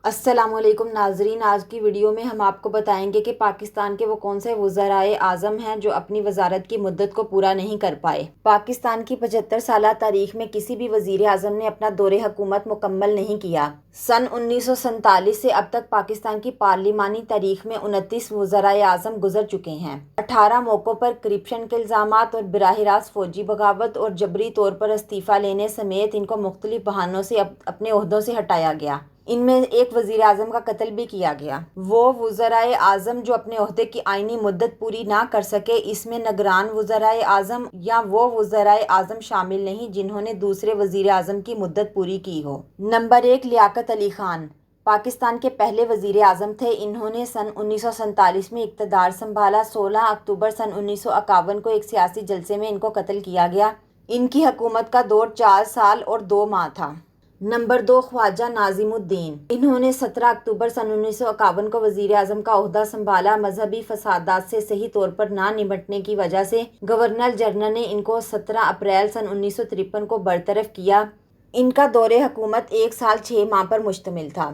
السلام علیکم ناظرین، آج کی ویڈیو میں ہم آپ کو بتائیں گے کہ پاکستان کے وہ کون سے وزرائے اعظم ہیں جو اپنی وزارت کی مدت کو پورا نہیں کر پائے۔ پاکستان کی 75 سالہ تاریخ میں کسی بھی وزیر اعظم نے اپنا دور حکومت مکمل نہیں کیا۔ سن 1947 سے اب تک پاکستان کی پارلیمانی تاریخ میں 29 وزرائے اعظم گزر چکے ہیں۔ 18 موقعوں پر کرپشن کے الزامات اور براہ راست فوجی بغاوت اور جبری طور پر استعفیٰ لینے سمیت ان کو مختلف بہانوں سے اپنے عہدوں سے ہٹایا گیا۔ ان میں ایک وزیر اعظم کا قتل بھی کیا گیا۔ وہ وزرائے اعظم جو اپنے عہدے کی آئینی مدت پوری نہ کر سکے، اس میں نگران وزرائے اعظم یا وہ وزرائے اعظم شامل نہیں جنہوں نے دوسرے وزیر اعظم کی مدت پوری کی ہو۔ نمبر 1، لیاقت علی خان پاکستان کے پہلے وزیر اعظم تھے۔ انہوں نے سن 1947 میں اقتدار سنبھالا۔ 16 اکتوبر سن 1951 کو ایک سیاسی جلسے میں ان کو قتل کیا گیا۔ ان کی حکومت کا دور 4 سال اور 2 ماہ تھا۔ نمبر 2، خواجہ ناظم الدین انہوں نے 17 اکتوبر سن 1951 کو وزیر اعظم کا عہدہ سنبھالا۔ مذہبی فسادات سے صحیح طور پر نہ نمٹنے کی وجہ سے گورنر جنرل نے ان کو 17 اپریل سن 1953 کو برطرف کیا۔ ان کا دور حکومت 1 سال 6 ماہ پر مشتمل تھا۔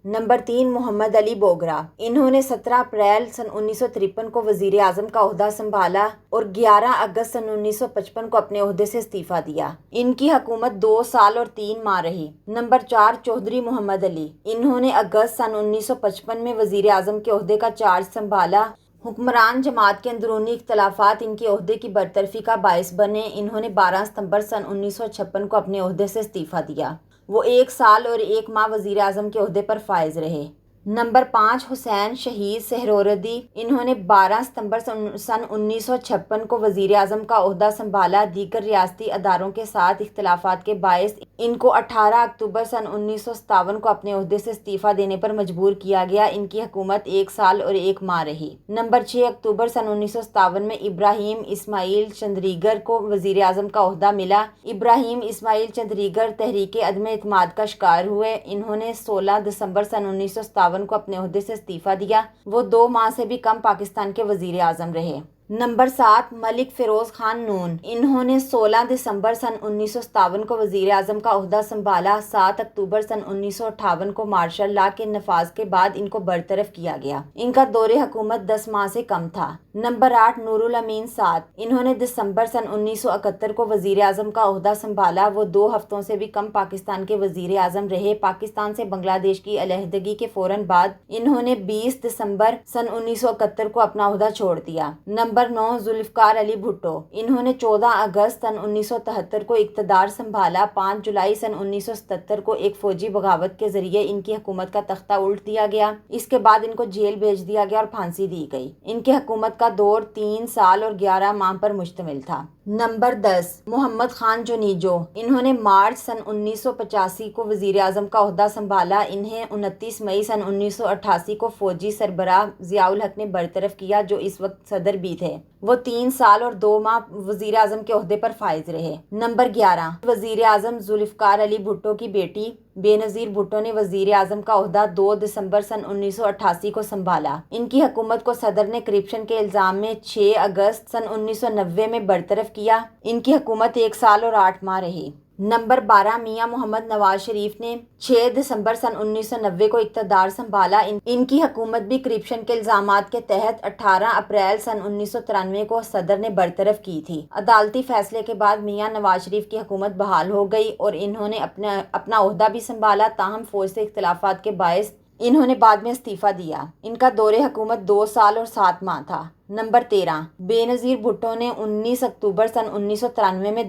نمبر 3، محمد علی بوگرا انہوں نے 17 اپریل سن 1953 کو وزیر اعظم کا عہدہ سنبھالا اور 11 اگست سن 1955 کو اپنے عہدے سے استعفیٰ دیا۔ ان کی حکومت 2 سال اور 3 ماہ رہی۔ نمبر 4، چودھری محمد علی انہوں نے اگست سن 1955 میں وزیر اعظم کے عہدے کا چارج سنبھالا۔ حکمران جماعت کے اندرونی اختلافات ان کے عہدے کی برطرفی کا باعث بنے۔ انہوں نے 12 ستمبر سن 1956 کو اپنے عہدے سے استعفیٰ دیا۔ وہ 1 سال اور 1 ماہ وزیر اعظم کے عہدے پر فائز رہے۔ نمبر 5، حسین شہید سہروردی انہوں نے 12 ستمبر سن 1956 کو وزیر اعظم کا عہدہ سنبھالا۔ دیگر ریاستی اداروں کے ساتھ اختلافات کے باعث ان کو 18 اکتوبر سن 1957 کو اپنے عہدے سے استعفیٰ دینے پر مجبور کیا گیا۔ ان کی حکومت 1 سال اور 1 ماہ رہی۔ نمبر 6، اکتوبر سن 1957 میں ابراہیم اسماعیل چندریگر کو وزیر اعظم کا عہدہ ملا۔ ابراہیم اسماعیل چندریگر تحریک عدم اعتماد کا شکار ہوئے۔ انہوں نے 16 دسمبر سن 1957 کو اپنے عہدے سے استعفیٰ دیا۔ وہ 2 ماہ سے بھی کم پاکستان کے وزیر اعظم رہے۔ نمبر 7، ملک فیروز خان نون انہوں نے 16 دسمبر سن 1957 کو وزیر اعظم کا عہدہ سنبھالا۔ 7 اکتوبر سن 1958 کو مارشل لاء کے نفاذ کے بعد ان کو برطرف کیا گیا۔ ان کا دور حکومت 10 ماہ سے کم تھا۔ نمبر 8، نور الامین سعد انہوں نے دسمبر سن 1971 کو وزیر اعظم کا عہدہ سنبھالا۔ وہ 2 ہفتوں سے بھی کم پاکستان کے وزیر اعظم رہے۔ پاکستان سے بنگلہ دیش کی علیحدگی کے فوراً بعد انہوں نے 20 دسمبر سن 1971 کو اپنا عہدہ چھوڑ دیا۔ نمبر 9، ذوالفقار علی بھٹو انہوں نے 14 اگست سن 1973 کو اقتدار سنبھالا۔ 5 جولائی سن 1977 کو ایک فوجی بغاوت کے ذریعے ان کی حکومت کا تختہ الٹ دیا گیا۔ اس کے بعد ان کو جیل بھیج دیا گیا اور پھانسی دی گئی۔ ان کی حکومت کا دور 3 سال اور 11 ماہ پر مشتمل تھا۔ نمبر 10، محمد خان جونیجو انہوں نے مارچ سن 1985 کو وزیر اعظم کا عہدہ سنبھالا۔ انہیں 29 مئی سن 1988 کو فوجی سربراہ ضیاء الحق نے برطرف کیا، جو اس وقت صدر بھی تھے۔ وہ 3 سال اور 2 ماہ وزیر اعظم کے عہدے پر فائز رہے۔ نمبر 11، وزیر اعظم ذوالفقار علی بھٹو کی بیٹی بے نظیر بھٹو نے وزیر اعظم کا عہدہ 2 دسمبر سن 1988 کو سنبھالا۔ ان کی حکومت کو صدر نے کرپشن کے الزام میں 6 اگست سن 1990 میں برطرف کیا۔ ان کی حکومت 1 سال اور 8 ماہ رہی۔ نمبر 12، میاں محمد نواز شریف نے 6 دسمبر سن 1990 کو اقتدار سنبھالا۔ ان کی حکومت بھی کرپشن کے الزامات کے تحت 18 اپریل سن 1993 کو صدر نے برطرف کی تھی۔ عدالتی فیصلے کے بعد میاں نواز شریف کی حکومت بحال ہو گئی اور انہوں نے اپنا عہدہ بھی سنبھالا، تاہم فوج سے اختلافات کے باعث انہوں نے بعد میں استعفیٰ دیا۔ ان کا دور حکومت 2 سال اور 7 ماہ تھا۔ نمبر 13، بے نظیر بھٹو نے 19 اکتوبر سن 1993 میں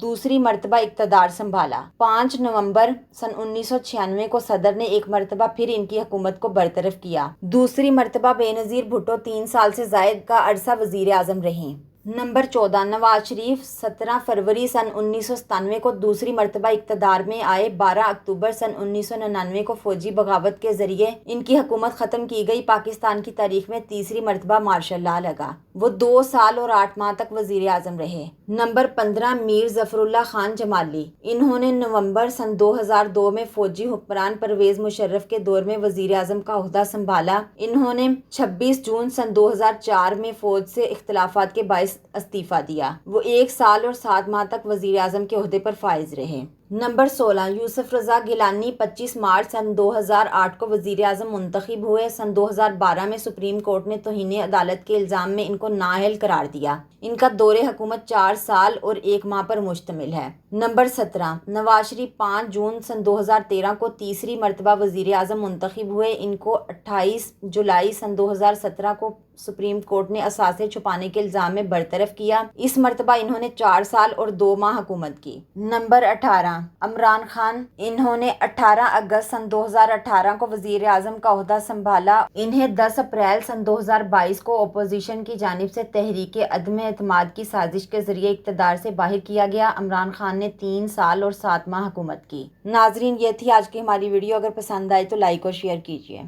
دوسری مرتبہ اقتدار سنبھالا۔ 5 نومبر سن 1996 کو صدر نے ایک مرتبہ پھر ان کی حکومت کو برطرف کیا۔ دوسری مرتبہ بے نظیر بھٹو 3 سال سے زائد کا عرصہ وزیر اعظم رہیں۔ نمبر 14، نواز شریف 17 فروری سن 1997 کو دوسری مرتبہ اقتدار میں آئے۔ 12 اکتوبر سن 1999 کو فوجی بغاوت کے ذریعے ان کی حکومت ختم کی گئی۔ پاکستان کی تاریخ میں تیسری مرتبہ مارشل لاء لگا۔ وہ 2 سال اور 8 ماہ تک وزیر اعظم رہے۔ نمبر 15، میر ظفر اللہ خان جمالی انہوں نے نومبر سن 2002 میں فوجی حکمران پرویز مشرف کے دور میں وزیر اعظم کا عہدہ سنبھالا۔ انہوں نے 26 جون سن 2004 میں فوج سے اختلافات کے باعث استعفیٰ دیا۔ وہ 1 سال اور 7 ماہ تک وزیر اعظم کے عہدے پر فائز رہے۔ نمبر 16 یوسف رضا گیلانی 25 مارچ سن 2008 کو وزیر اعظم منتخب ہوئے۔ سن 2012 میں سپریم کورٹ نے توہین عدالت کے الزام میں ان کو نااہل قرار دیا۔ ان کا دور حکومت 4 سال اور 1 ماہ پر مشتمل ہے۔ نمبر 17 نواز شریف 5 جون سن 2013 کو تیسری مرتبہ وزیر اعظم منتخب ہوئے۔ ان کو 28 جولائی سن 2017 کو سپریم کورٹ نے اثاثے چھپانے کے الزام میں برطرف کیا۔ اس مرتبہ انہوں نے 4 سال اور 2 ماہ حکومت کی۔ نمبر 18 عمران خان، انہوں نے 18 اگست سن 2018 کو وزیر اعظم کا عہدہ سنبھالا۔ انہیں 10 اپریل سن 2022 کو اپوزیشن کی جانب سے تحریک عدم اعتماد کی سازش کے ذریعے اقتدار سے باہر کیا گیا۔ عمران خان نے 3 سال اور 7 ماہ حکومت کی۔ ناظرین، یہ تھی آج کی ہماری ویڈیو۔ اگر پسند آئے تو لائک اور شیئر کیجیے۔